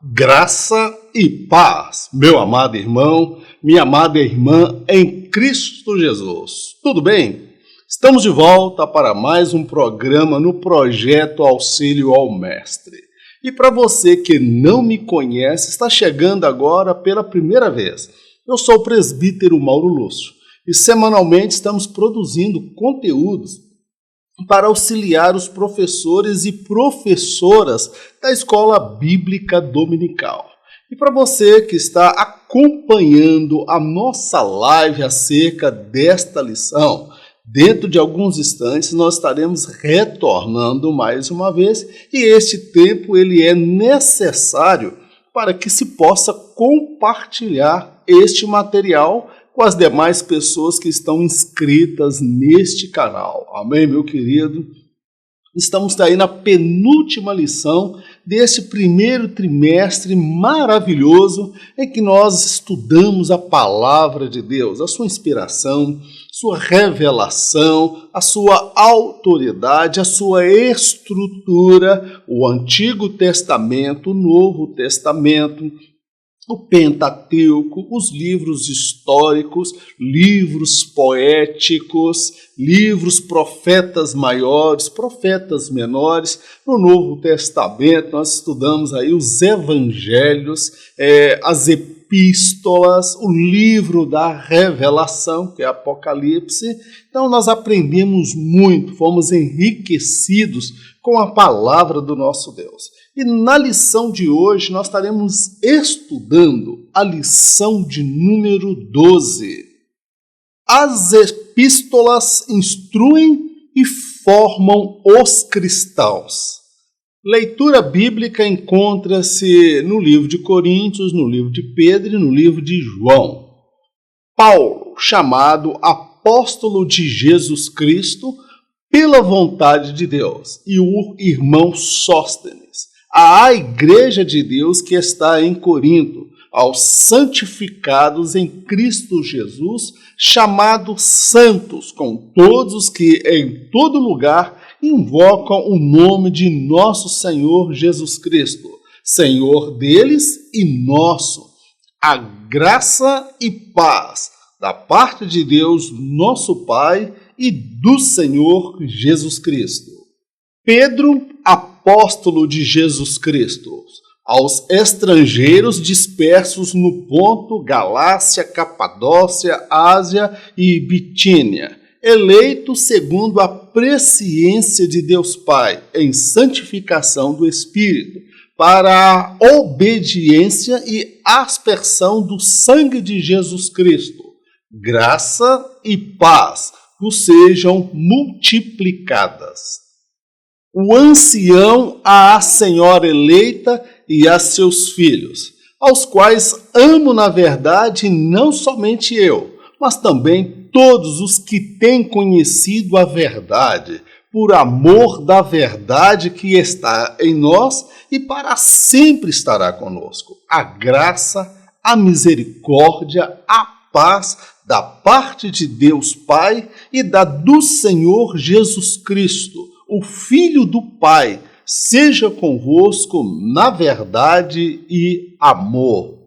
Graça e paz, meu amado irmão, minha amada irmã em Cristo Jesus. Tudo bem? Estamos de volta para mais um programa no projeto Auxílio ao Mestre. E para você que não me conhece, está chegando agora pela primeira vez. Eu sou o presbítero Mauro Lúcio e semanalmente estamos produzindo conteúdos para auxiliar os professores e professoras da Escola Bíblica Dominical. E para você que está acompanhando a nossa live acerca desta lição, dentro de alguns instantes nós estaremos retornando mais uma vez e este tempo ele é necessário para que se possa compartilhar este material com as demais pessoas que estão inscritas neste canal. Amém, meu querido? Estamos aí na penúltima lição deste primeiro trimestre maravilhoso em que nós estudamos a palavra de Deus, a sua inspiração, sua revelação, a sua autoridade, a sua estrutura, o Antigo Testamento, o Novo Testamento, o Pentateuco, os livros históricos, livros poéticos, livros profetas maiores, profetas menores. No Novo Testamento nós estudamos aí os evangelhos, as epístolas, o livro da revelação, que é Apocalipse. Então nós aprendemos muito, fomos enriquecidos com a palavra do nosso Deus. E na lição de hoje nós estaremos estudando a lição de número 12. As epístolas instruem e formam os cristãos. Leitura bíblica encontra-se no livro de Coríntios, no livro de Pedro e no livro de João. Paulo, chamado apóstolo de Jesus Cristo pela vontade de Deus, e o irmão Sóstenes, à igreja de Deus que está em Corinto, aos santificados em Cristo Jesus, chamados santos, com todos os que em todo lugar invocam o nome de nosso Senhor Jesus Cristo, Senhor deles e nosso. A graça e paz da parte de Deus, nosso Pai, e do Senhor Jesus Cristo. Pedro, apóstolo de Jesus Cristo, aos estrangeiros dispersos no Ponto, Galácia, Capadócia, Ásia e Bitínia, eleitos segundo a presciência de Deus Pai, em santificação do Espírito, para a obediência e aspersão do sangue de Jesus Cristo. Graça e paz vos sejam multiplicadas. O ancião à senhora eleita e a seus filhos, aos quais amo na verdade não somente eu, mas também todos os que têm conhecido a verdade, por amor da verdade que está em nós e para sempre estará conosco. A graça, a misericórdia, a paz da parte de Deus Pai e da do Senhor Jesus Cristo, o Filho do Pai, seja convosco na verdade e amor.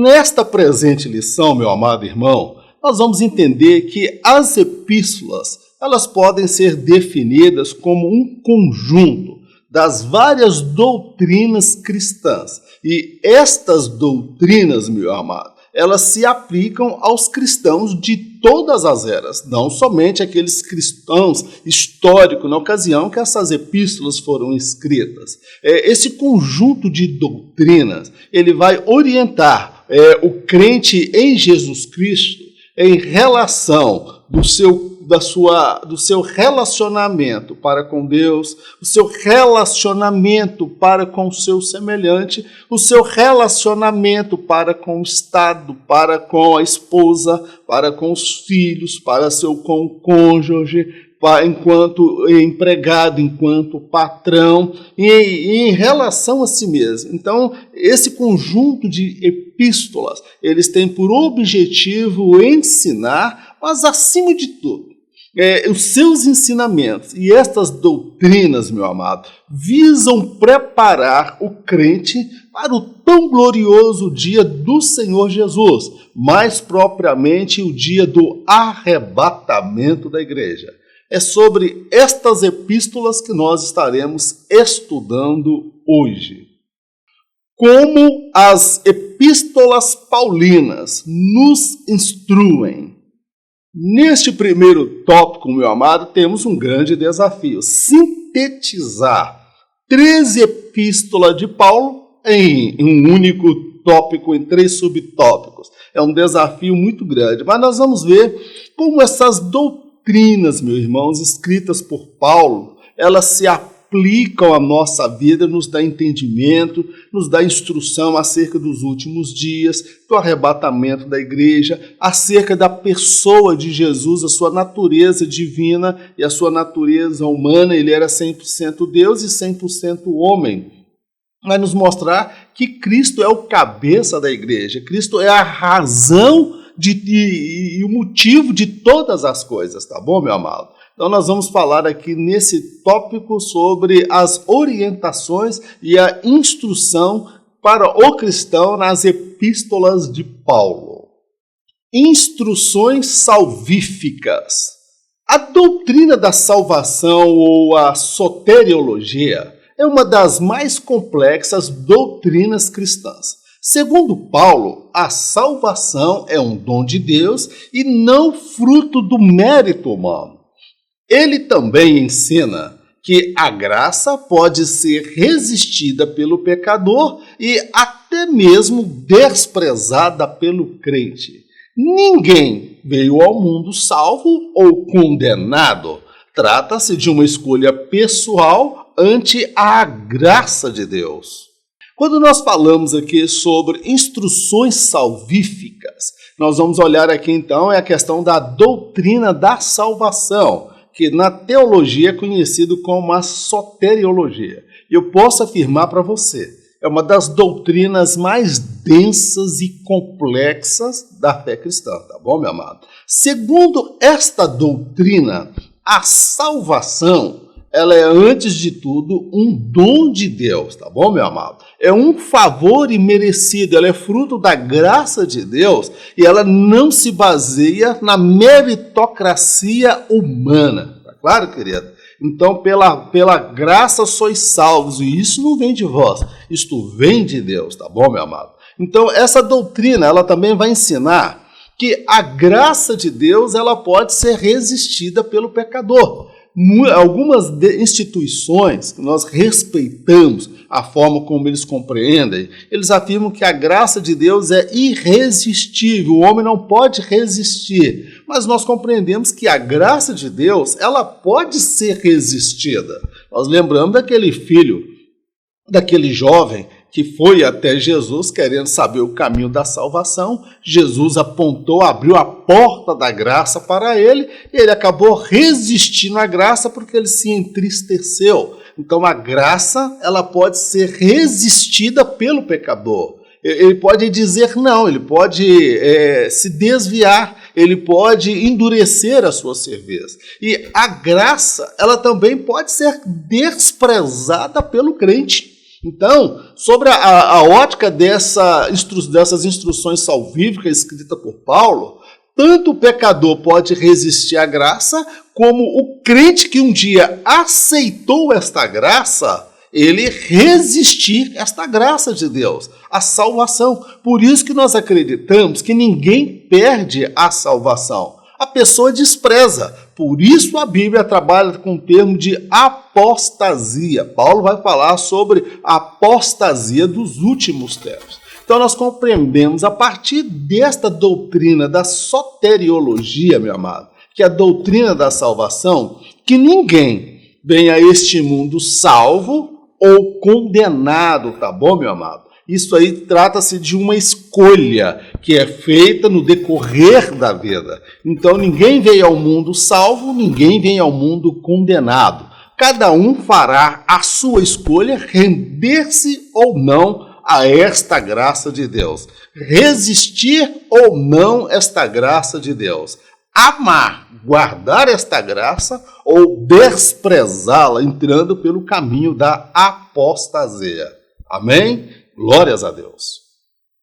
Nesta presente lição, meu amado irmão, nós vamos entender que as epístolas, elas podem ser definidas como um conjunto das várias doutrinas cristãs. E estas doutrinas, meu amado, elas se aplicam aos cristãos de todas as eras, não somente aqueles cristãos históricos na ocasião que essas epístolas foram escritas. Esse conjunto de doutrinas, ele vai orientar o crente em Jesus Cristo em relação do seu relacionamento para com Deus, o seu relacionamento para com o seu semelhante, o seu relacionamento para com o Estado, para com a esposa, para com os filhos, para com o cônjuge, enquanto empregado, enquanto patrão, e em relação a si mesmo. Então, esse conjunto de epístolas, eles têm por objetivo ensinar, mas acima de tudo, os seus ensinamentos e estas doutrinas, meu amado, visam preparar o crente para o tão glorioso dia do Senhor Jesus, mais propriamente o dia do arrebatamento da igreja. É sobre estas epístolas que nós estaremos estudando hoje. Como as epístolas paulinas nos instruem. Neste primeiro tópico, meu amado, temos um grande desafio: sintetizar 13 epístolas de Paulo em um único tópico, em 3 subtópicos. É um desafio muito grande, mas nós vamos ver como essas doutrinas, meus irmãos, escritas por Paulo, elas se aplicam à nossa vida, nos dá entendimento, nos dá instrução acerca dos últimos dias, do arrebatamento da igreja, acerca da pessoa de Jesus, a sua natureza divina e a sua natureza humana. Ele era 100% Deus e 100% homem. Vai nos mostrar que Cristo é o cabeça da igreja, Cristo é a razão e o motivo de todas as coisas, tá bom, meu amado? Então nós vamos falar aqui nesse tópico sobre as orientações e a instrução para o cristão nas epístolas de Paulo. Instruções salvíficas. A doutrina da salvação ou a soteriologia é uma das mais complexas doutrinas cristãs. Segundo Paulo, a salvação é um dom de Deus e não fruto do mérito humano. Ele também ensina que a graça pode ser resistida pelo pecador e até mesmo desprezada pelo crente. Ninguém veio ao mundo salvo ou condenado. Trata-se de uma escolha pessoal ante a graça de Deus. Quando nós falamos aqui sobre instruções salvíficas, nós vamos olhar aqui então a questão da doutrina da salvação, que na teologia é conhecido como a soteriologia. Eu posso afirmar para você, é uma das doutrinas mais densas e complexas da fé cristã, tá bom, meu amado? Segundo esta doutrina, a salvação, ela é, antes de tudo, um dom de Deus, tá bom, meu amado? É um favor imerecido, ela é fruto da graça de Deus e ela não se baseia na meritocracia humana, tá claro, querido? Então, pela graça sois salvos, e isso não vem de vós, isto vem de Deus, tá bom, meu amado? Então, essa doutrina, ela também vai ensinar que a graça de Deus, ela pode ser resistida pelo pecador. Algumas instituições que nós respeitamos a forma como eles compreendem, eles afirmam que a graça de Deus é irresistível, o homem não pode resistir, mas nós compreendemos que a graça de Deus, ela pode ser resistida. Nós lembramos daquele filho, daquele jovem que foi até Jesus querendo saber o caminho da salvação. Jesus apontou, abriu a porta da graça para ele, e ele acabou resistindo à graça porque ele se entristeceu. Então a graça, ela pode ser resistida pelo pecador. Ele pode dizer não, ele pode se desviar, ele pode endurecer a sua cerveja. E a graça, ela também pode ser desprezada pelo crente. Então, sobre a ótica dessas instruções salvíficas escritas por Paulo, tanto o pecador pode resistir à graça, como o crente que um dia aceitou esta graça, ele resistir a esta graça de Deus, a salvação. Por isso que nós acreditamos que ninguém perde a salvação. A pessoa despreza. Por isso a Bíblia trabalha com o termo de apostasia. Paulo vai falar sobre a apostasia dos últimos tempos. Então nós compreendemos a partir desta doutrina da soteriologia, meu amado, que é a doutrina da salvação, que ninguém vem a este mundo salvo ou condenado, tá bom, meu amado? Isso aí trata-se de uma escolha que é feita no decorrer da vida. Então ninguém veio ao mundo salvo, ninguém vem ao mundo condenado. Cada um fará a sua escolha, render-se ou não a esta graça de Deus. Resistir ou não esta graça de Deus. amar, guardar esta graça ou desprezá-la, entrando pelo caminho da apostasia. Amém? Glórias a Deus.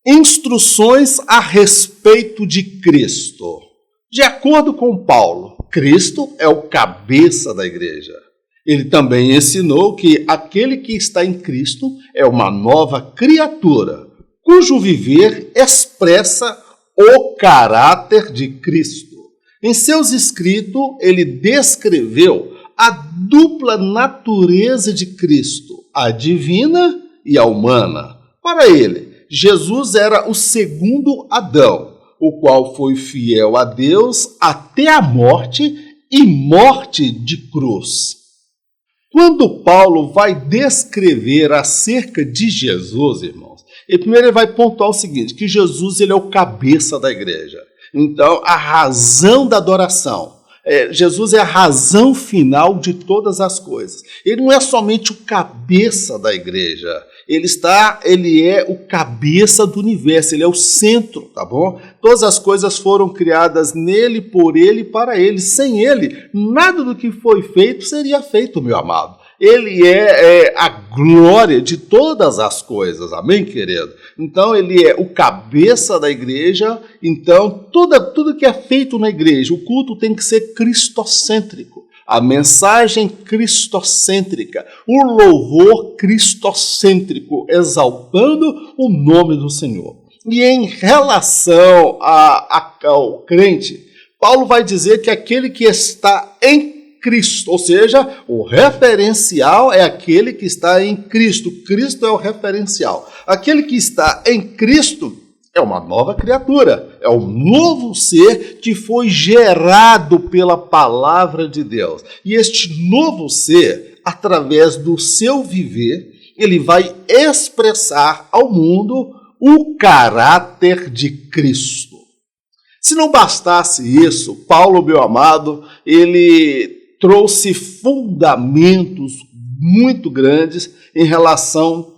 Instruções a respeito de Cristo. De acordo com Paulo, Cristo é o cabeça da igreja. Ele também ensinou que aquele que está em Cristo é uma nova criatura, cujo viver expressa o caráter de Cristo. Em seus escritos, ele descreveu a dupla natureza de Cristo, a divina e a humana. Para ele, Jesus era o segundo Adão, o qual foi fiel a Deus até a morte e morte de cruz. Quando Paulo vai descrever acerca de Jesus, irmãos, primeiro ele vai pontuar o seguinte, que Jesus ele é o cabeça da igreja. Então, a razão da adoração. Jesus é a razão final de todas as coisas. Ele não é somente o cabeça da igreja. Ele é o cabeça do universo, ele é o centro, tá bom? Todas as coisas foram criadas nele, por ele e para ele. Sem ele, nada do que foi feito seria feito, meu amado. Ele é a glória de todas as coisas, amém, querido? Então, ele é o cabeça da igreja, então, tudo que é feito na igreja, o culto tem que ser cristocêntrico. A mensagem cristocêntrica, o louvor cristocêntrico, exaltando o nome do Senhor. E em relação ao crente, Paulo vai dizer que aquele que está em Cristo, ou seja, o referencial é aquele que está em Cristo. Cristo é o referencial. Aquele que está em Cristo é uma nova criatura, é um novo ser que foi gerado pela palavra de Deus. E este novo ser, através do seu viver, ele vai expressar ao mundo o caráter de Cristo. Se não bastasse isso, Paulo, meu amado, ele trouxe fundamentos muito grandes em relação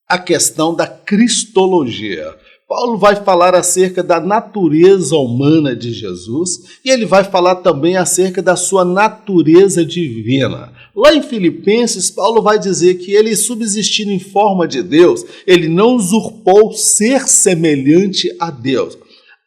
à questão da cristologia. Paulo vai falar acerca da natureza humana de Jesus e ele vai falar também acerca da sua natureza divina. Lá em Filipenses, Paulo vai dizer que ele, subsistindo em forma de Deus, ele não usurpou ser semelhante a Deus.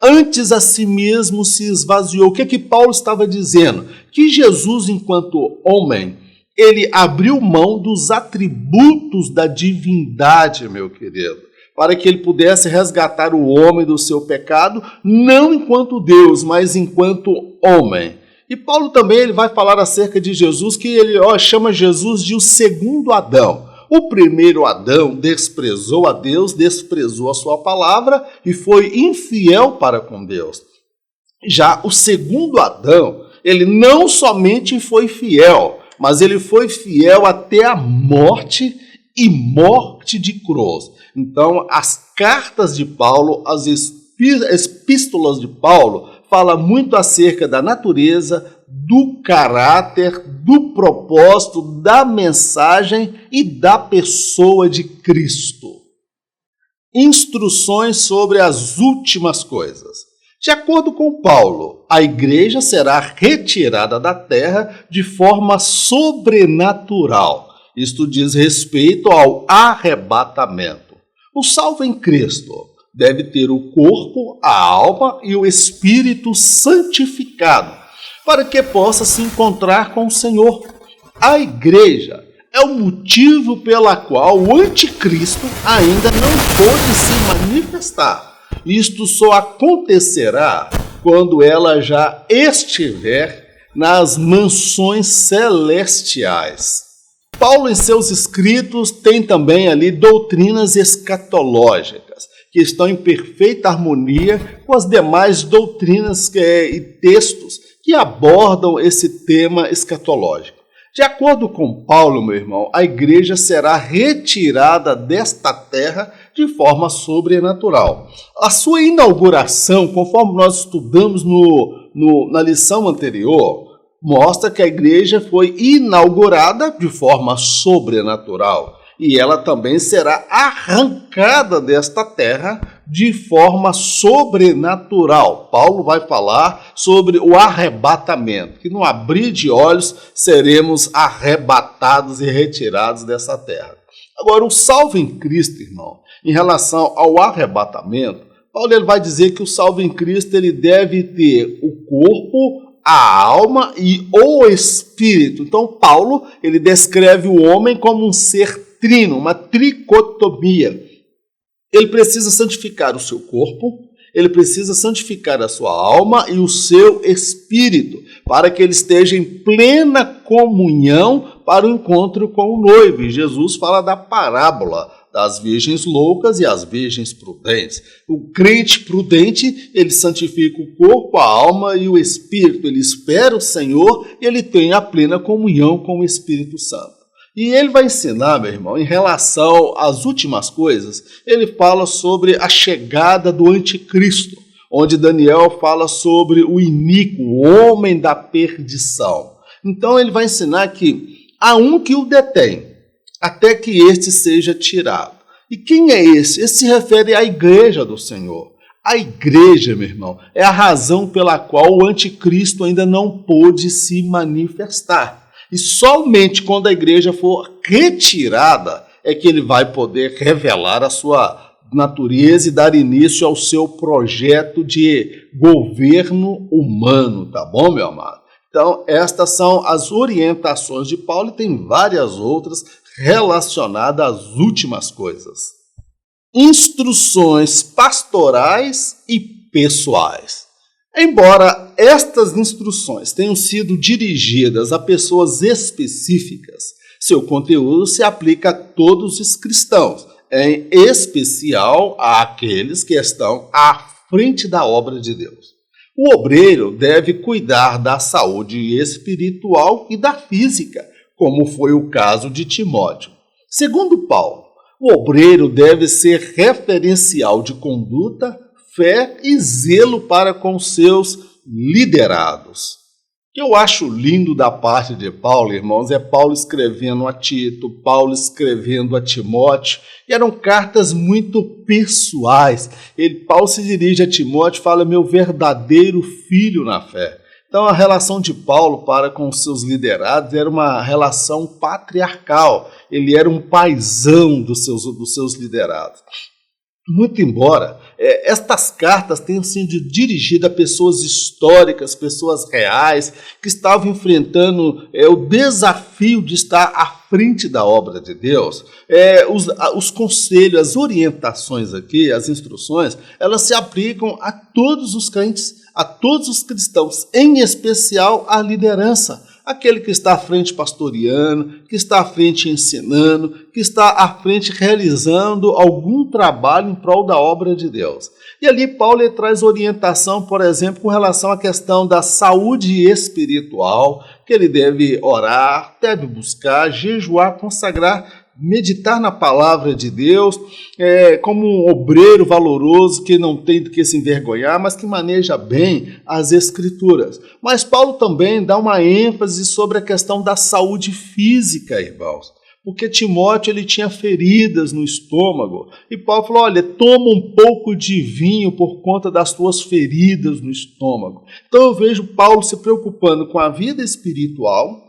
Antes a si mesmo se esvaziou. O que Paulo estava dizendo? Que Jesus, enquanto homem, ele abriu mão dos atributos da divindade, meu querido, para que ele pudesse resgatar o homem do seu pecado, não enquanto Deus, mas enquanto homem. E Paulo também ele vai falar acerca de Jesus, que ele chama Jesus de o segundo Adão. O primeiro Adão desprezou a Deus, desprezou a sua palavra e foi infiel para com Deus. Já o segundo Adão, ele não somente foi fiel, mas ele foi fiel até a morte e morte de cruz. Então, as cartas de Paulo, as epístolas de Paulo, falam muito acerca da natureza, do caráter, do propósito, da mensagem e da pessoa de Cristo. Instruções sobre as últimas coisas. De acordo com Paulo, a igreja será retirada da terra de forma sobrenatural. Isto diz respeito ao arrebatamento. O salvo em Cristo deve ter o corpo, a alma e o espírito santificado, para que possa se encontrar com o Senhor. A igreja é o motivo pela qual o anticristo ainda não pôde se manifestar. Isto só acontecerá quando ela já estiver nas mansões celestiais. Paulo, em seus escritos, tem também ali doutrinas escatológicas, que estão em perfeita harmonia com as demais doutrinas e textos que abordam esse tema escatológico. De acordo com Paulo, meu irmão, a igreja será retirada desta terra de forma sobrenatural. A sua inauguração, conforme nós estudamos na lição anterior, mostra que a igreja foi inaugurada de forma sobrenatural. E ela também será arrancada desta terra de forma sobrenatural. Paulo vai falar sobre o arrebatamento, que no abrir de olhos seremos arrebatados e retirados dessa terra. Agora, o salvo em Cristo, irmão, em relação ao arrebatamento, Paulo ele vai dizer que o salvo em Cristo ele deve ter o corpo, a alma e o espírito. Então, Paulo ele descreve o homem como um ser trino, uma tricotomia. Ele precisa santificar o seu corpo, ele precisa santificar a sua alma e o seu espírito, para que ele esteja em plena comunhão para o encontro com o noivo. E Jesus fala da parábola das virgens loucas e as virgens prudentes. O crente prudente, ele santifica o corpo, a alma e o espírito. Ele espera o Senhor e ele tem a plena comunhão com o Espírito Santo. E ele vai ensinar, meu irmão, em relação às últimas coisas, ele fala sobre a chegada do anticristo, onde Daniel fala sobre o iníquo, o homem da perdição. Então ele vai ensinar que há um que o detém, até que este seja tirado. E quem é esse? Esse se refere à igreja do Senhor. A igreja, meu irmão, é a razão pela qual o anticristo ainda não pôde se manifestar. E somente quando a igreja for retirada é que ele vai poder revelar a sua natureza e dar início ao seu projeto de governo humano, tá bom, meu amado? Então, estas são as orientações de Paulo e tem várias outras relacionadas às últimas coisas. Instruções pastorais e pessoais. Embora estas instruções tenham sido dirigidas a pessoas específicas, seu conteúdo se aplica a todos os cristãos, em especial àqueles que estão à frente da obra de Deus. O obreiro deve cuidar da saúde espiritual e da física, como foi o caso de Timóteo. Segundo Paulo, o obreiro deve ser referencial de conduta, fé e zelo para com seus liderados. O que eu acho lindo da parte de Paulo, irmãos, é Paulo escrevendo a Tito, Paulo escrevendo a Timóteo, e eram cartas muito pessoais. Paulo se dirige a Timóteo e fala, meu verdadeiro filho na fé. Então a relação de Paulo para com os seus liderados era uma relação patriarcal, ele era um paizão dos seus liderados. Muito embora estas cartas tenham sido dirigidas a pessoas históricas, pessoas reais, que estavam enfrentando o desafio de estar à frente da obra de Deus, os conselhos, as orientações aqui, as instruções, elas se aplicam a todos os crentes, a todos os cristãos, em especial à liderança. Aquele que está à frente pastoreando, que está à frente ensinando, que está à frente realizando algum trabalho em prol da obra de Deus. E ali Paulo traz orientação, por exemplo, com relação à questão da saúde espiritual, que ele deve orar, deve buscar, jejuar, consagrar, meditar na palavra de Deus, como um obreiro valoroso que não tem do que se envergonhar, mas que maneja bem as Escrituras. Mas Paulo também dá uma ênfase sobre a questão da saúde física, irmãos, porque Timóteo ele tinha feridas no estômago, e Paulo falou, olha, toma um pouco de vinho por conta das tuas feridas no estômago. Então eu vejo Paulo se preocupando com a vida espiritual,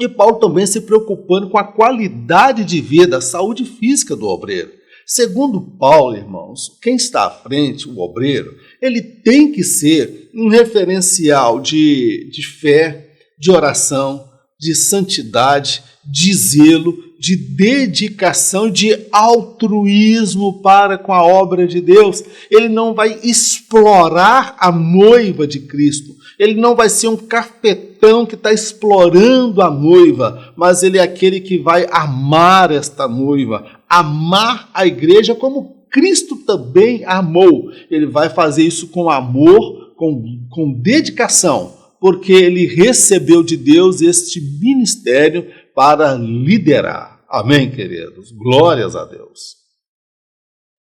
e Paulo também se preocupando com a qualidade de vida, a saúde física do obreiro. Segundo Paulo, irmãos, quem está à frente, o obreiro, ele tem que ser um referencial de fé, de oração, de santidade, de zelo, de dedicação, de altruísmo para com a obra de Deus. Ele não vai explorar a noiva de Cristo. Ele não vai ser um cafetão que está explorando a noiva, mas ele é aquele que vai amar esta noiva, amar a igreja como Cristo também amou. Ele vai fazer isso com amor, com dedicação, porque ele recebeu de Deus este ministério para liderar. Amém, queridos? Glórias a Deus.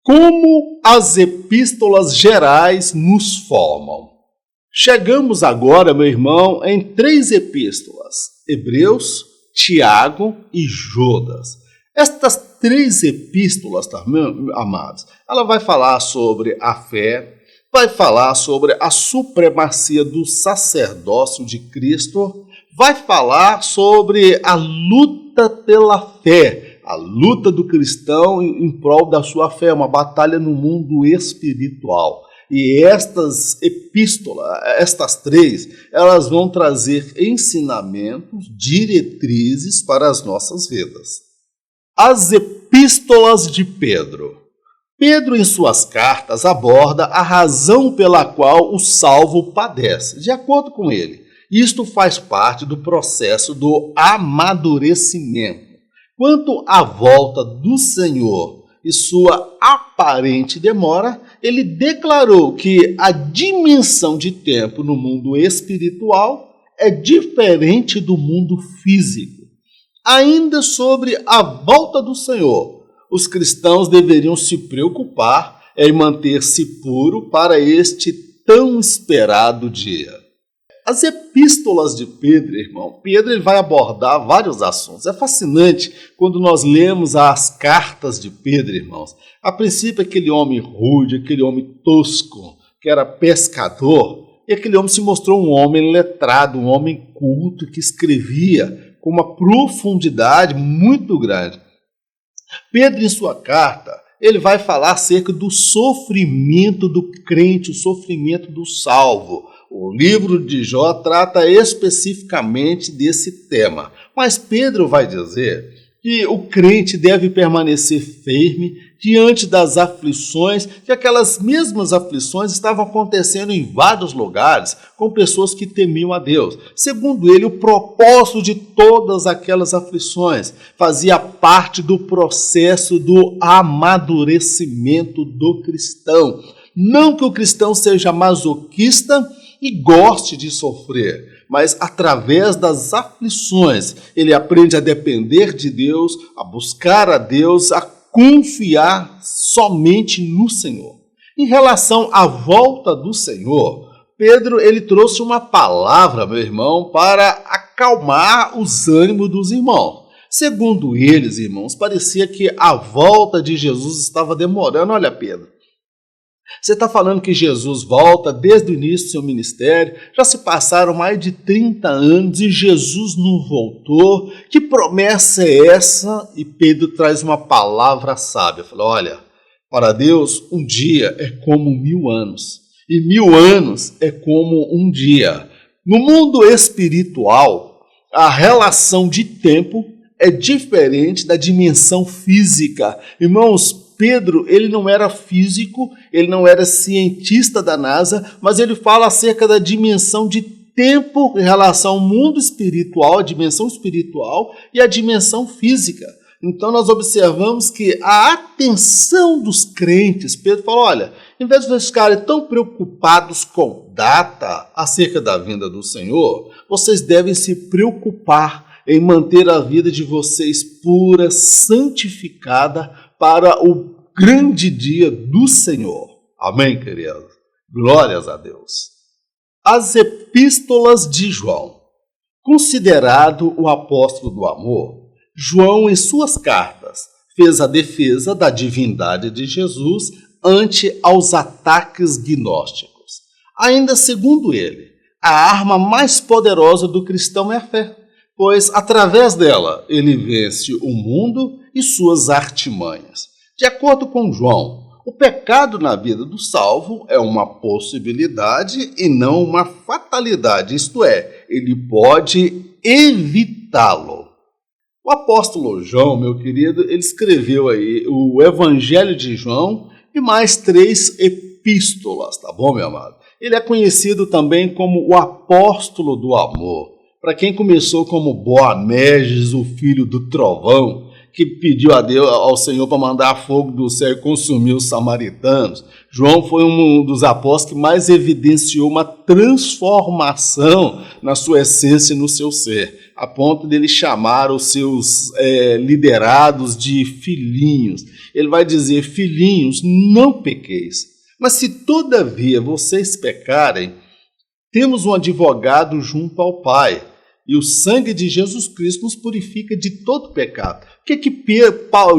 Como as epístolas gerais nos formam? Chegamos agora, meu irmão, em 3 epístolas, Hebreus, Tiago e Judas. Estas três epístolas, tá, amados, ela vai falar sobre a fé, vai falar sobre a supremacia do sacerdócio de Cristo, vai falar sobre a luta pela fé, a luta do cristão em prol da sua fé, uma batalha no mundo espiritual. E estas epístolas, estas três, elas vão trazer ensinamentos, diretrizes para as nossas vidas. As epístolas de Pedro. Pedro, em suas cartas, aborda a razão pela qual o salvo padece. De acordo com ele, isto faz parte do processo do amadurecimento. Quanto à volta do Senhor e sua aparente demora, ele declarou que a dimensão de tempo no mundo espiritual é diferente do mundo físico. Ainda sobre a volta do Senhor, os cristãos deveriam se preocupar em manter-se puro para este tão esperado dia. As epístolas de Pedro, irmão, Pedro ele vai abordar vários assuntos. É fascinante quando nós lemos as cartas de Pedro, irmãos. A princípio, aquele homem rude, aquele homem tosco, que era pescador, e aquele homem se mostrou um homem letrado, um homem culto, que escrevia com uma profundidade muito grande. Pedro, em sua carta, ele vai falar acerca do sofrimento do crente, o sofrimento do salvo. O livro de Jó trata especificamente desse tema. Mas Pedro vai dizer que o crente deve permanecer firme diante das aflições, que aquelas mesmas aflições estavam acontecendo em vários lugares com pessoas que temiam a Deus. Segundo ele, o propósito de todas aquelas aflições fazia parte do processo do amadurecimento do cristão. Não que o cristão seja masoquista e goste de sofrer, mas através das aflições ele aprende a depender de Deus, a buscar a Deus, a confiar somente no Senhor. Em relação à volta do Senhor, Pedro ele trouxe uma palavra, meu irmão, para acalmar os ânimos dos irmãos. Segundo eles, irmãos, parecia que a volta de Jesus estava demorando. Olha, Pedro, você está falando que Jesus volta desde o início do seu ministério, já se passaram mais de 30 anos e Jesus não voltou. Que promessa é essa? E Pedro traz uma palavra sábia. Fala, olha, para Deus um dia é como 1000 anos e 1000 anos é como um dia. No mundo espiritual, a relação de tempo é diferente da dimensão física. Irmãos, Pedro, ele não era físico, ele não era cientista da NASA, mas ele fala acerca da dimensão de tempo em relação ao mundo espiritual, a dimensão espiritual e a dimensão física. Então nós observamos que a atenção dos crentes, Pedro fala, olha, em vez de vocês ficarem tão preocupados com data acerca da vinda do Senhor, vocês devem se preocupar em manter a vida de vocês pura, santificada, para o grande dia do Senhor. Amém, queridos? Glórias a Deus. As epístolas de João. Considerado o apóstolo do amor, João, em suas cartas, fez a defesa da divindade de Jesus ante aos ataques gnósticos. Ainda segundo ele, a arma mais poderosa do cristão é a fé, pois através dela ele vence o mundo e suas artimanhas. De acordo com João, o pecado na vida do salvo é uma possibilidade e não uma fatalidade, isto é, ele pode evitá-lo. O apóstolo João, meu querido, ele escreveu aí o Evangelho de João e mais 3 epístolas, tá bom, meu amado? Ele é conhecido também como o apóstolo do amor. Para quem começou como Boanerges, o filho do trovão, que pediu a Deus, ao Senhor para mandar fogo do céu e consumir os samaritanos, João foi um dos apóstolos que mais evidenciou uma transformação na sua essência e no seu ser, a ponto dele chamar os seus liderados de filhinhos. Ele vai dizer, filhinhos, não pequeis, mas se todavia vocês pecarem, temos um advogado junto ao Pai, E o sangue de Jesus Cristo nos purifica de todo pecado. O que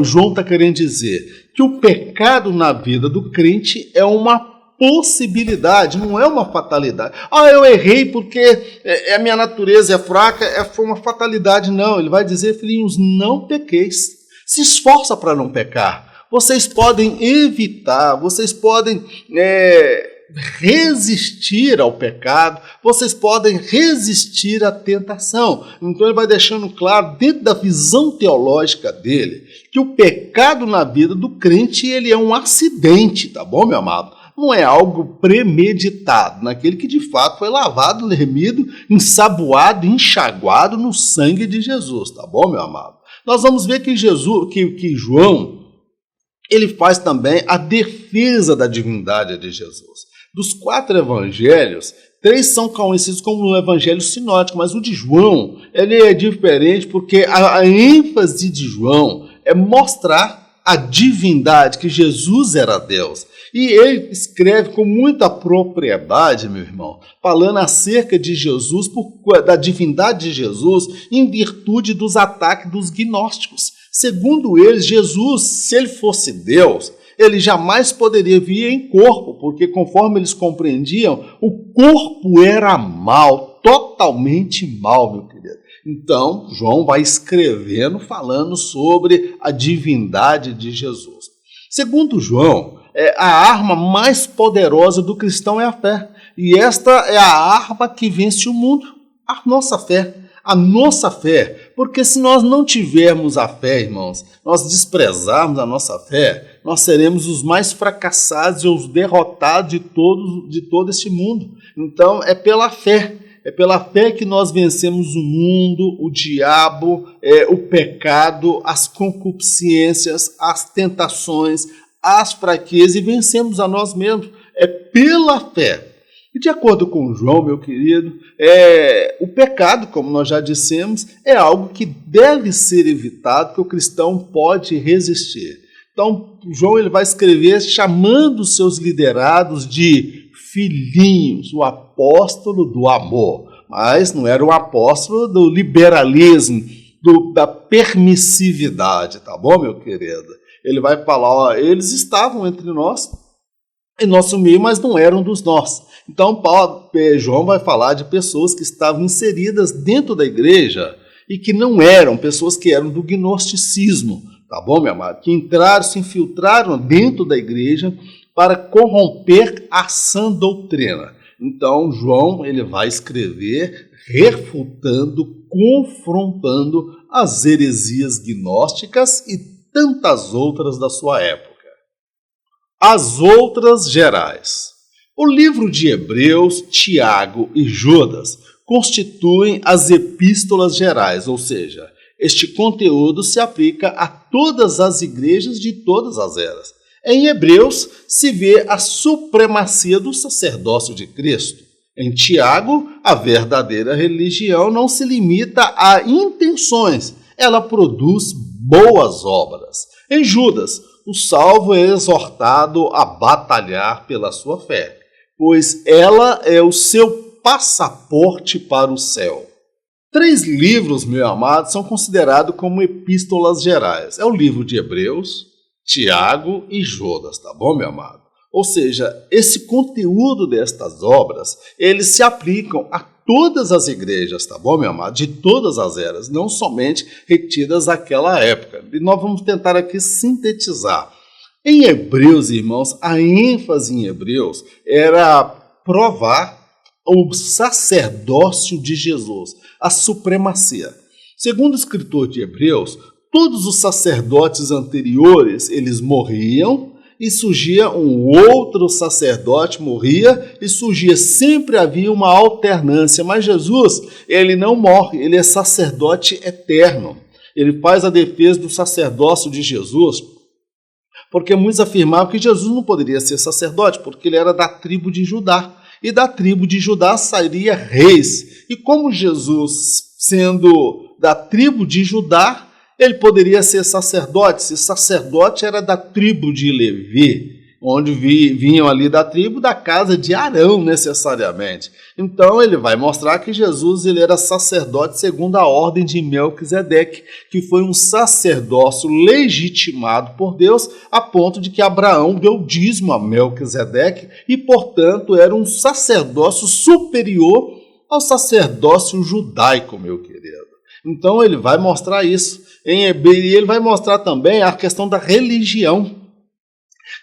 João está querendo dizer? Que o pecado na vida do crente é uma possibilidade, não é uma fatalidade. Eu errei porque a minha natureza é fraca, foi uma fatalidade. Não, ele vai dizer, filhinhos, não pequeis. Se esforça para não pecar. Vocês podem evitar, vocês podem resistir ao pecado, vocês podem resistir à tentação. Então ele vai deixando claro, dentro da visão teológica dele, que o pecado na vida do crente ele é um acidente, tá bom, meu amado? Não é algo premeditado, naquele que de fato foi lavado, remido, ensaboado, enxaguado no sangue de Jesus, tá bom, meu amado? Nós vamos ver que João, ele faz também a defesa da divindade de Jesus. Dos 4 evangelhos, 3 são conhecidos como o evangelho sinótico, mas o de João ele é diferente porque a ênfase de João é mostrar a divindade, que Jesus era Deus. E ele escreve com muita propriedade, meu irmão, falando acerca de Jesus, da divindade de Jesus, em virtude dos ataques dos gnósticos. Segundo eles, Jesus, se ele fosse Deus, ele jamais poderia vir em corpo, porque conforme eles compreendiam, o corpo era mal, totalmente mal, meu querido. Então, João vai escrevendo, falando sobre a divindade de Jesus. Segundo João, a arma mais poderosa do cristão é a fé. E esta é a arma que vence o mundo, a nossa fé. A nossa fé, porque se nós não tivermos a fé, irmãos, nós desprezarmos a nossa fé, nós seremos os mais fracassados e os derrotados de todo este mundo. Então, é pela fé que nós vencemos o mundo, o diabo, o pecado, as concupiscências, as tentações, as fraquezas e vencemos a nós mesmos. É pela fé. E de acordo com João, meu querido, o pecado, como nós já dissemos, é algo que deve ser evitado, que o cristão pode resistir. Então, João ele vai escrever chamando os seus liderados de filhinhos, o apóstolo do amor. Mas não era o apóstolo do liberalismo, da permissividade, tá bom, meu querido? Ele vai falar, eles estavam entre nós, em nosso meio, mas não eram dos nossos. Então, João vai falar de pessoas que estavam inseridas dentro da igreja e que não eram, pessoas que eram do gnosticismo, tá bom, meu amado? Que entraram, se infiltraram dentro da igreja para corromper a sã doutrina. Então, João ele vai escrever refutando, confrontando as heresias gnósticas e tantas outras da sua época. As outras gerais. O livro de Hebreus, Tiago e Judas constituem as epístolas gerais, ou seja, este conteúdo se aplica a todas as igrejas de todas as eras. Em Hebreus se vê a supremacia do sacerdócio de Cristo. Em Tiago, a verdadeira religião não se limita a intenções, ela produz boas obras. Em Judas, o salvo é exortado a batalhar pela sua fé, pois ela é o seu passaporte para o céu. 3 livros, meu amado, são considerados como epístolas gerais. É o livro de Hebreus, Tiago e Judas, tá bom, meu amado? Ou seja, esse conteúdo destas obras, eles se aplicam a todas as igrejas, tá bom, meu amado? De todas as eras, não somente retidas daquela época. E nós vamos tentar aqui sintetizar. Em Hebreus, irmãos, a ênfase em Hebreus era provar o sacerdócio de Jesus, a supremacia. Segundo o escritor de Hebreus, todos os sacerdotes anteriores, eles morriam, e surgia um outro sacerdote, morria, e surgia, sempre havia uma alternância. Mas Jesus, ele não morre, ele é sacerdote eterno. Ele faz a defesa do sacerdócio de Jesus, porque muitos afirmavam que Jesus não poderia ser sacerdote, porque ele era da tribo de Judá. E da tribo de Judá sairia reis. E como Jesus, sendo da tribo de Judá, ele poderia ser sacerdote, se sacerdote era da tribo de Levi. onde vinham ali da tribo da casa de Arão, necessariamente. Então ele vai mostrar que Jesus ele era sacerdote segundo a ordem de Melquisedeque, que foi um sacerdócio legitimado por Deus, a ponto de que Abraão deu dízimo a Melquisedeque e, portanto, era um sacerdócio superior ao sacerdócio judaico, meu querido. Então ele vai mostrar isso. E ele vai mostrar também a questão da religião.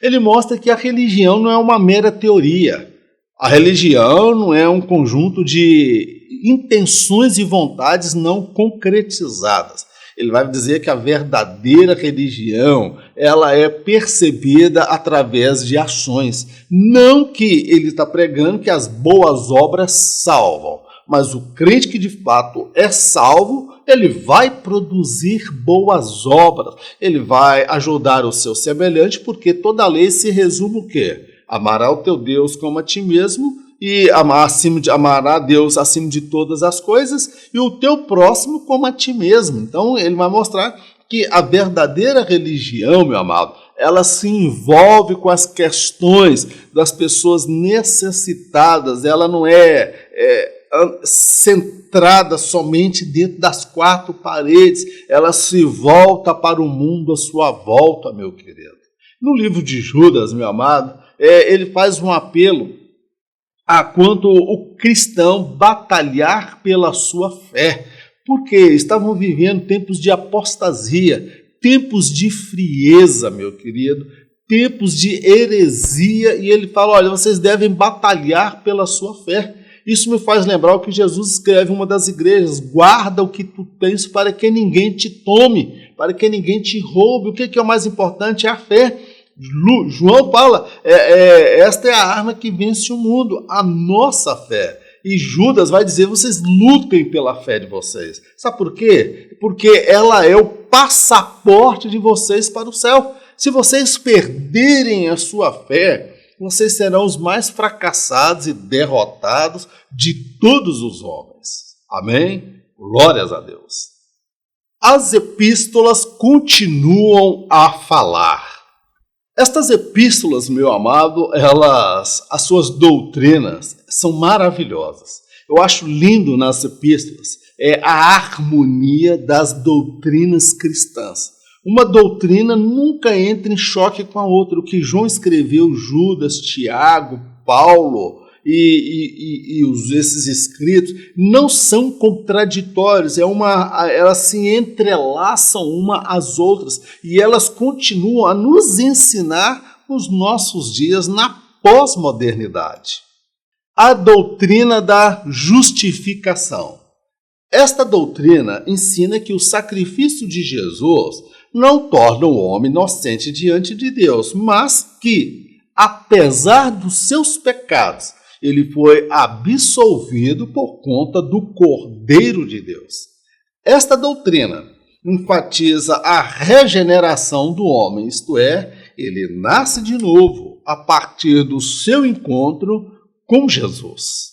Ele mostra que a religião não é uma mera teoria. A religião não é um conjunto de intenções e vontades não concretizadas. Ele vai dizer que a verdadeira religião, ela é percebida através de ações. Não que ele está pregando que as boas obras salvam, mas o crente que de fato é salvo, ele vai produzir boas obras, ele vai ajudar o seu semelhante, porque toda a lei se resume o quê? Amará o teu Deus como a ti mesmo e amará a Deus acima de todas as coisas e o teu próximo como a ti mesmo. Então ele vai mostrar que a verdadeira religião, meu amado, ela se envolve com as questões das pessoas necessitadas, ela não é centrada somente dentro das quatro paredes, ela se volta para o mundo à sua volta, meu querido. No livro de Judas, meu amado, ele faz um apelo a quanto o cristão batalhar pela sua fé, porque estavam vivendo tempos de apostasia, tempos de frieza, meu querido, tempos de heresia, e ele fala, olha, vocês devem batalhar pela sua fé. Isso me faz lembrar o que Jesus escreve em uma das igrejas, guarda o que tu tens para que ninguém te tome, para que ninguém te roube. O que é o mais importante? É a fé. João fala, esta é a arma que vence o mundo, a nossa fé. E Judas vai dizer, vocês lutem pela fé de vocês. Sabe por quê? Porque ela é o passaporte de vocês para o céu. Se vocês perderem a sua fé, vocês serão os mais fracassados e derrotados de todos os homens. Amém? Glórias a Deus. As epístolas continuam a falar. Estas epístolas, meu amado, as suas doutrinas são maravilhosas. Eu acho lindo nas epístolas a harmonia das doutrinas cristãs. Uma doutrina nunca entra em choque com a outra. O que João escreveu, Judas, Tiago, Paulo esses escritos não são contraditórios. Elas se entrelaçam uma às outras e elas continuam a nos ensinar nos nossos dias na pós-modernidade. A doutrina da justificação. Esta doutrina ensina que o sacrifício de Jesus não torna o homem inocente diante de Deus, mas que, apesar dos seus pecados, ele foi absolvido por conta do Cordeiro de Deus. Esta doutrina enfatiza a regeneração do homem, isto é, ele nasce de novo a partir do seu encontro com Jesus.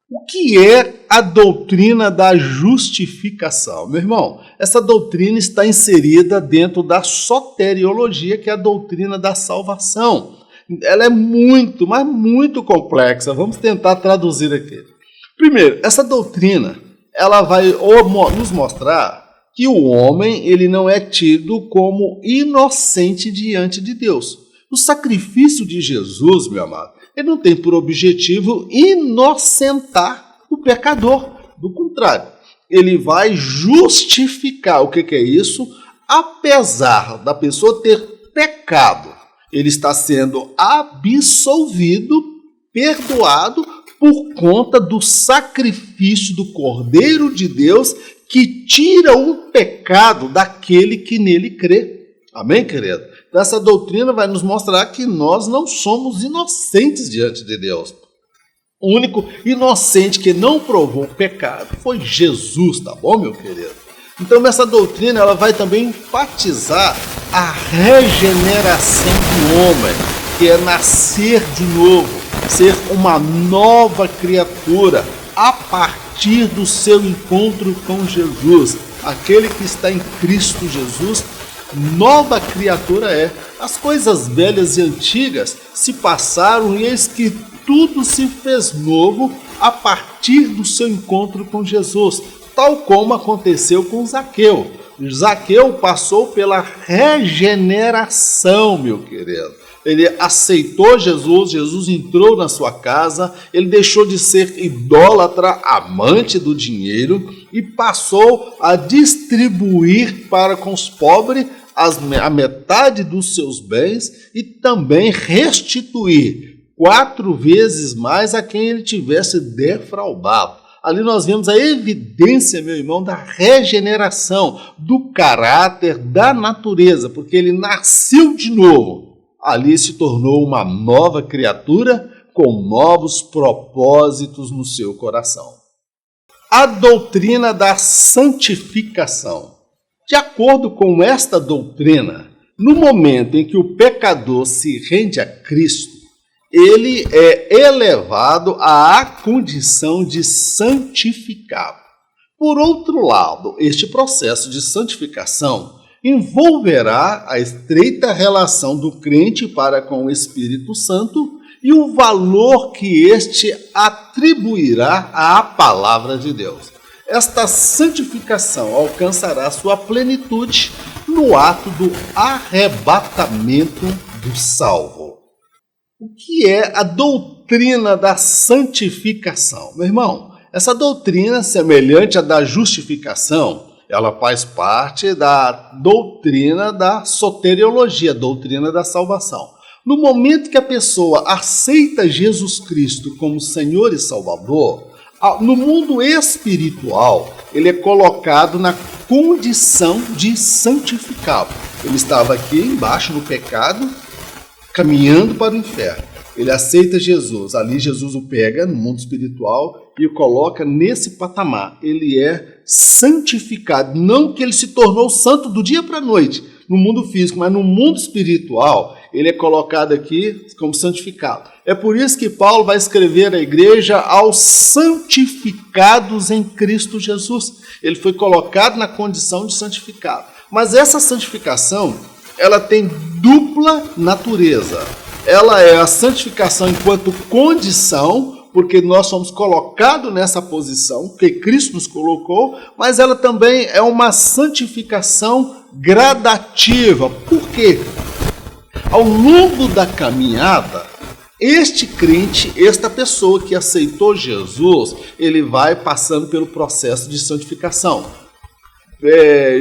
O que é a doutrina da justificação? Meu irmão, essa doutrina está inserida dentro da soteriologia, que é a doutrina da salvação. Ela é muito, mas muito complexa. Vamos tentar traduzir aqui. Primeiro, essa doutrina ela vai nos mostrar que o homem ele não é tido como inocente diante de Deus. O sacrifício de Jesus, meu amado, ele não tem por objetivo inocentar o pecador. Do contrário, ele vai justificar. O que é isso? Apesar da pessoa ter pecado, ele está sendo absolvido, perdoado, por conta do sacrifício do Cordeiro de Deus que tira o pecado daquele que nele crê. Amém, querido? Então, essa doutrina vai nos mostrar que nós não somos inocentes diante de Deus. O único inocente que não provou o pecado foi Jesus, tá bom, meu querido? Então, essa doutrina ela vai também enfatizar a regeneração do homem, que é nascer de novo, ser uma nova criatura a partir do seu encontro com Jesus. Aquele que está em Cristo Jesus, nova criatura é. As coisas velhas e antigas se passaram e eis que tudo se fez novo a partir do seu encontro com Jesus, tal como aconteceu com Zaqueu. Zaqueu passou pela regeneração, meu querido. Ele aceitou Jesus, Jesus entrou na sua casa, ele deixou de ser idólatra, amante do dinheiro e passou a distribuir para com os pobres a metade dos seus bens e também restituir 4 vezes mais a quem ele tivesse defraudado. Ali nós vemos a evidência, meu irmão, da regeneração, do caráter, da natureza, porque ele nasceu de novo. Ali se tornou uma nova criatura com novos propósitos no seu coração. A doutrina da santificação. De acordo com esta doutrina, no momento em que o pecador se rende a Cristo, ele é elevado à condição de santificado. Por outro lado, este processo de santificação envolverá a estreita relação do crente para com o Espírito Santo e o valor que este atribuirá à palavra de Deus. Esta santificação alcançará sua plenitude no ato do arrebatamento do salvo. O que é a doutrina da santificação? Meu irmão, essa doutrina, semelhante à da justificação, ela faz parte da doutrina da soteriologia, doutrina da salvação. No momento que a pessoa aceita Jesus Cristo como Senhor e Salvador, no mundo espiritual, ele é colocado na condição de santificado. Ele estava aqui embaixo no pecado, caminhando para o inferno. Ele aceita Jesus, ali Jesus o pega no mundo espiritual e o coloca nesse patamar. Ele é santificado, não que ele se tornou santo do dia para a noite, no mundo físico, mas no mundo espiritual, ele é colocado aqui como santificado. É por isso que Paulo vai escrever à igreja aos santificados em Cristo Jesus. Ele foi colocado na condição de santificado. Mas essa santificação, ela tem dupla natureza. Ela é a santificação enquanto condição, porque nós somos colocados nessa posição, que Cristo nos colocou, mas ela também é uma santificação gradativa. Por quê? Ao longo da caminhada, este crente, esta pessoa que aceitou Jesus, ele vai passando pelo processo de santificação.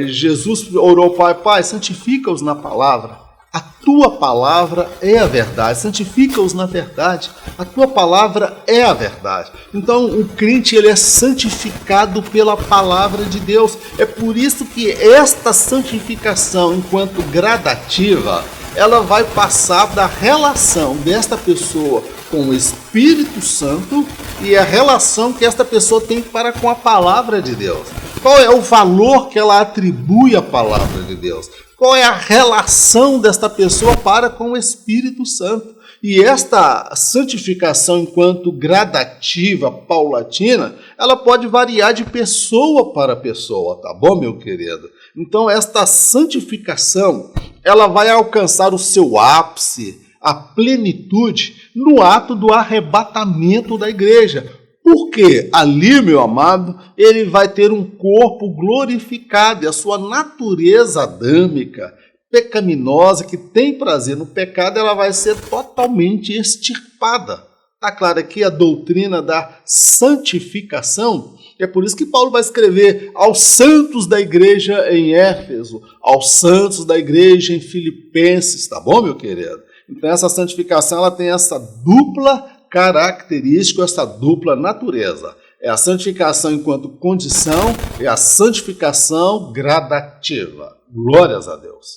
Jesus orou, Pai, santifica-os na palavra. A tua palavra é a verdade, santifica-os na verdade, a tua palavra é a verdade. Então o crente ele é santificado pela palavra de Deus. É por isso que esta santificação, enquanto gradativa, ela vai passar da relação desta pessoa com o Espírito Santo e a relação que esta pessoa tem para com a palavra de Deus. Qual é o valor que ela atribui à palavra de Deus? Qual é a relação desta pessoa para com o Espírito Santo? E esta santificação, enquanto gradativa, paulatina, ela pode variar de pessoa para pessoa, tá bom, meu querido? Então, esta santificação, ela vai alcançar o seu ápice, a plenitude, no ato do arrebatamento da igreja. Porque ali, meu amado, ele vai ter um corpo glorificado e a sua natureza adâmica, pecaminosa, que tem prazer no pecado, ela vai ser totalmente extirpada. Está claro aqui a doutrina da santificação? É por isso que Paulo vai escrever aos santos da igreja em Éfeso, aos santos da igreja em Filipenses, tá bom, meu querido? Então essa santificação ela tem essa dupla característica, essa dupla natureza. É a santificação enquanto condição e a santificação gradativa. Glórias a Deus.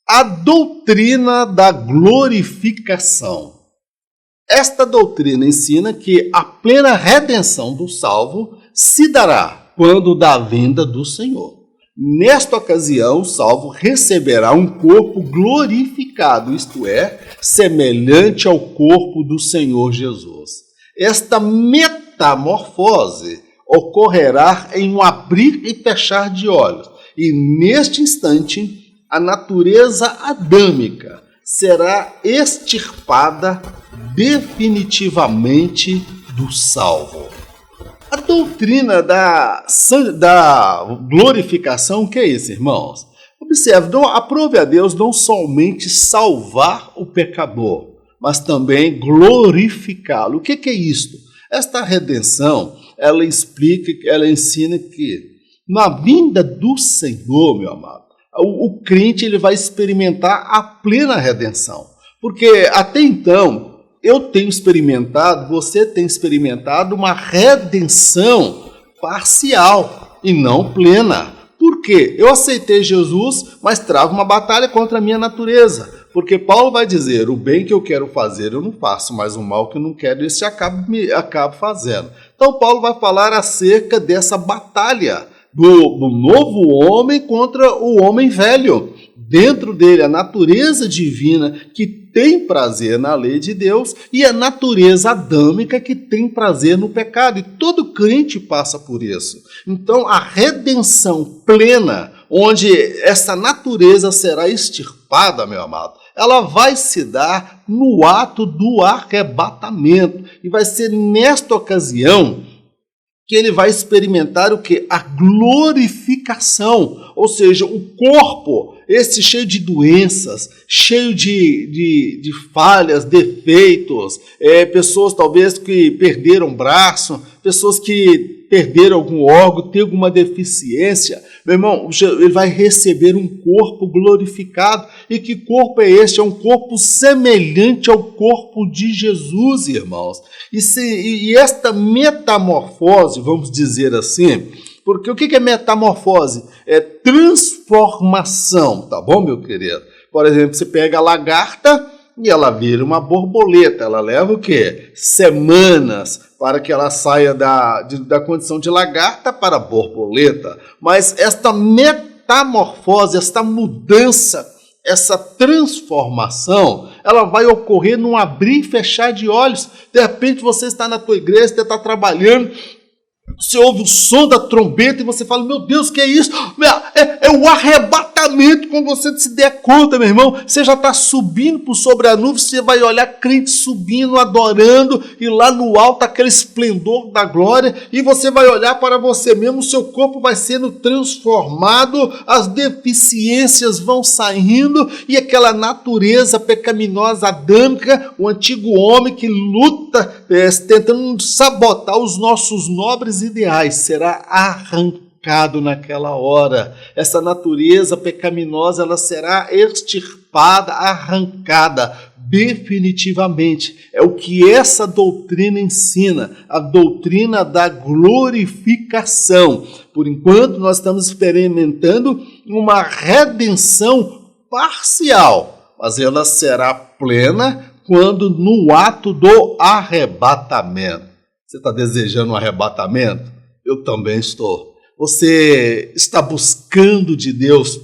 A doutrina da glorificação. Esta doutrina ensina que a plena redenção do salvo se dará quando da vinda do Senhor. Nesta ocasião, o salvo receberá um corpo glorificado, isto é, semelhante ao corpo do Senhor Jesus. Esta metamorfose ocorrerá em um abrir e fechar de olhos, e neste instante, a natureza adâmica será extirpada definitivamente do salvo. A doutrina da glorificação, o que é isso, irmãos? Observe, aprove a Deus não somente salvar o pecador, mas também glorificá-lo. O que é isto? Esta redenção, ela ensina que na vinda do Senhor, meu amado, o crente ele vai experimentar a plena redenção. Porque até então, eu tenho experimentado, você tem experimentado uma redenção parcial e não plena. Por quê? Eu aceitei Jesus, mas travo uma batalha contra a minha natureza. Porque Paulo vai dizer, o bem que eu quero fazer eu não faço, mas o mal que eu não quero, esse acabo fazendo. Então Paulo vai falar acerca dessa batalha do novo homem contra o homem velho. Dentro dele, a natureza divina que tem prazer na lei de Deus e a natureza adâmica que tem prazer no pecado. E todo crente passa por isso. Então, a redenção plena, onde essa natureza será extirpada, meu amado, ela vai se dar no ato do arrebatamento. E vai ser nesta ocasião que ele vai experimentar o quê? A glorificação, ou seja, o corpo, esse cheio de doenças, cheio de falhas, defeitos, pessoas talvez que perderam braço, pessoas que perderam algum órgão, tem alguma deficiência, meu irmão, ele vai receber um corpo glorificado. E que corpo é este? É um corpo semelhante ao corpo de Jesus, irmãos. E esta metamorfose, vamos dizer assim, porque o que é metamorfose? É transformação, tá bom, meu querido? Por exemplo, você pega a lagarta e ela vira uma borboleta. Ela leva o quê? Semanas para que ela saia da condição de lagarta para borboleta. Mas esta metamorfose, esta mudança, essa transformação, ela vai ocorrer num abrir e fechar de olhos. De repente você está na tua igreja, você está trabalhando, você ouve o som da trombeta e você fala, meu Deus, que é isso? É o arrebatamento. Quando você se der conta, meu irmão, você já está subindo por sobre a nuvem, você vai olhar crente subindo, adorando, e lá no alto aquele esplendor da glória, e você vai olhar para você mesmo, o seu corpo vai sendo transformado, as deficiências vão saindo, e aquela natureza pecaminosa adâmica, o antigo homem que luta, tentando sabotar os nossos nobres ideais, será arrancado naquela hora. Essa natureza pecaminosa, ela será extirpada, arrancada definitivamente. É o que essa doutrina ensina, a doutrina da glorificação. Por enquanto, nós estamos experimentando uma redenção parcial, mas ela será plena quando no ato do arrebatamento. Você está desejando um arrebatamento? Eu também estou. Você está buscando de Deus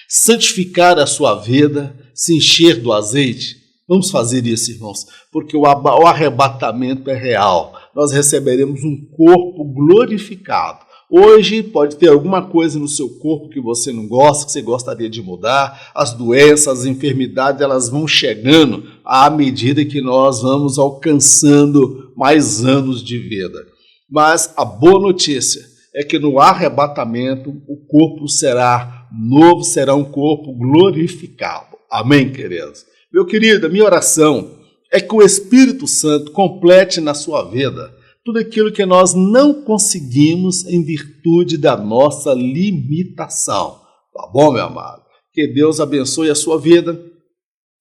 santificar a sua vida, se encher do azeite? Vamos fazer isso, irmãos, porque o arrebatamento é real. Nós receberemos um corpo glorificado. Hoje pode ter alguma coisa no seu corpo que você não gosta, que você gostaria de mudar. As doenças, as enfermidades, elas vão chegando à medida que nós vamos alcançando mais anos de vida. Mas a boa notícia é que no arrebatamento o corpo será novo, será um corpo glorificado. Amém, queridos? Meu querido, a minha oração é que o Espírito Santo complete na sua vida tudo aquilo que nós não conseguimos em virtude da nossa limitação. Tá bom, meu amado? Que Deus abençoe a sua vida,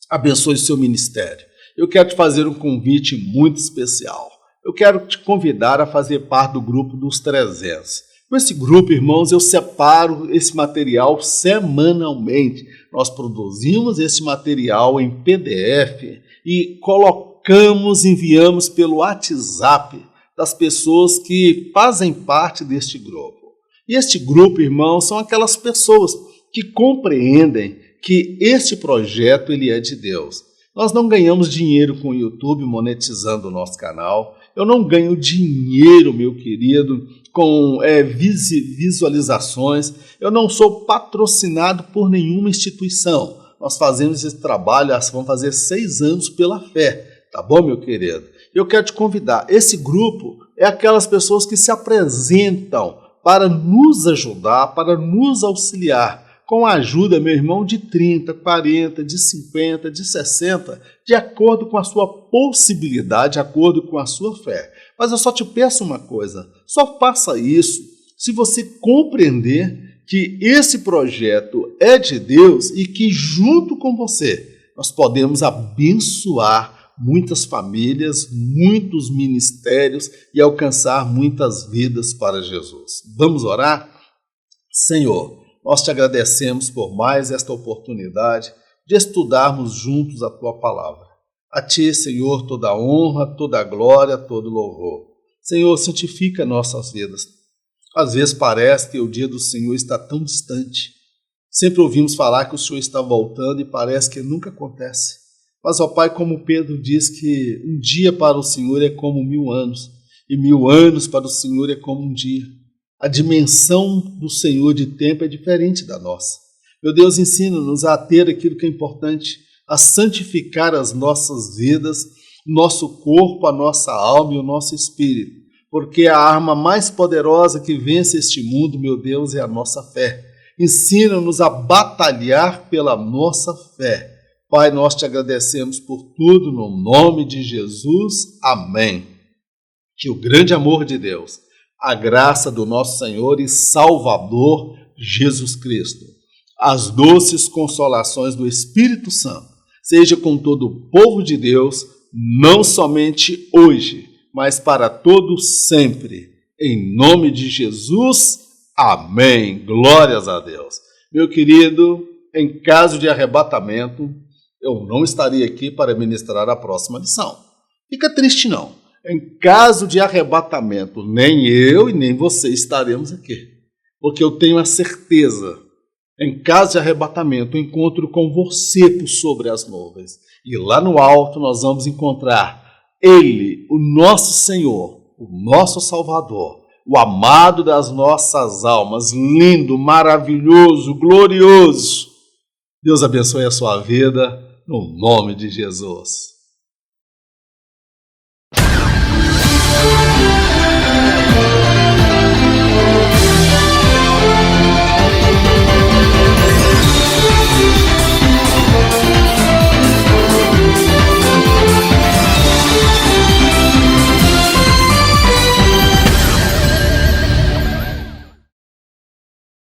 abençoe o seu ministério. Eu quero te fazer um convite muito especial. Eu quero te convidar a fazer parte do grupo dos 300. Com esse grupo, irmãos, eu separo esse material semanalmente. Nós produzimos esse material em PDF e enviamos pelo WhatsApp das pessoas que fazem parte deste grupo. E este grupo, irmãos, são aquelas pessoas que compreendem que este projeto ele é de Deus. Nós não ganhamos dinheiro com o YouTube monetizando o nosso canal. Eu não ganho dinheiro, meu querido, com visualizações. Eu não sou patrocinado por nenhuma instituição. nós fazemos esse trabalho, vamos fazer 6 anos pela fé, tá bom, meu querido? Eu quero te convidar, esse grupo é aquelas pessoas que se apresentam para nos ajudar, para nos auxiliar, com a ajuda, meu irmão, de 30, 40, de 50, de 60, de acordo com a sua possibilidade, de acordo com a sua fé. Mas eu só te peço uma coisa, só faça isso se você compreender que esse projeto é de Deus e que junto com você nós podemos abençoar muitas famílias, muitos ministérios e alcançar muitas vidas para Jesus. Vamos orar? Senhor, nós te agradecemos por mais esta oportunidade de estudarmos juntos a Tua Palavra. A Ti, Senhor, toda a honra, toda a glória, todo o louvor. Senhor, santifica nossas vidas. Às vezes parece que o dia do Senhor está tão distante. Sempre ouvimos falar que o Senhor está voltando e parece que nunca acontece. Mas, ó Pai, como Pedro diz que um dia para o Senhor é como 1000 anos, e 1000 anos para o Senhor é como um dia. A dimensão do Senhor de tempo é diferente da nossa. Meu Deus, ensina-nos a ter aquilo que é importante, a santificar as nossas vidas, nosso corpo, a nossa alma e o nosso espírito, porque a arma mais poderosa que vence este mundo, meu Deus, é a nossa fé. Ensina-nos a batalhar pela nossa fé. Pai, nós te agradecemos por tudo, no nome de Jesus. Amém. Que o grande amor de Deus, a graça do nosso Senhor e Salvador Jesus Cristo, as doces consolações do Espírito Santo, seja com todo o povo de Deus, não somente hoje, mas para todos sempre. Em nome de Jesus, amém. Glórias a Deus. Meu querido, em caso de arrebatamento, eu não estaria aqui para ministrar a próxima lição. Fica triste não. Em caso de arrebatamento, nem eu e nem você estaremos aqui. Porque eu tenho a certeza, em caso de arrebatamento, eu encontro com você por sobre as nuvens. E lá no alto nós vamos encontrar Ele, o nosso Senhor, o nosso Salvador, o amado das nossas almas, lindo, maravilhoso, glorioso. Deus abençoe a sua vida, no nome de Jesus.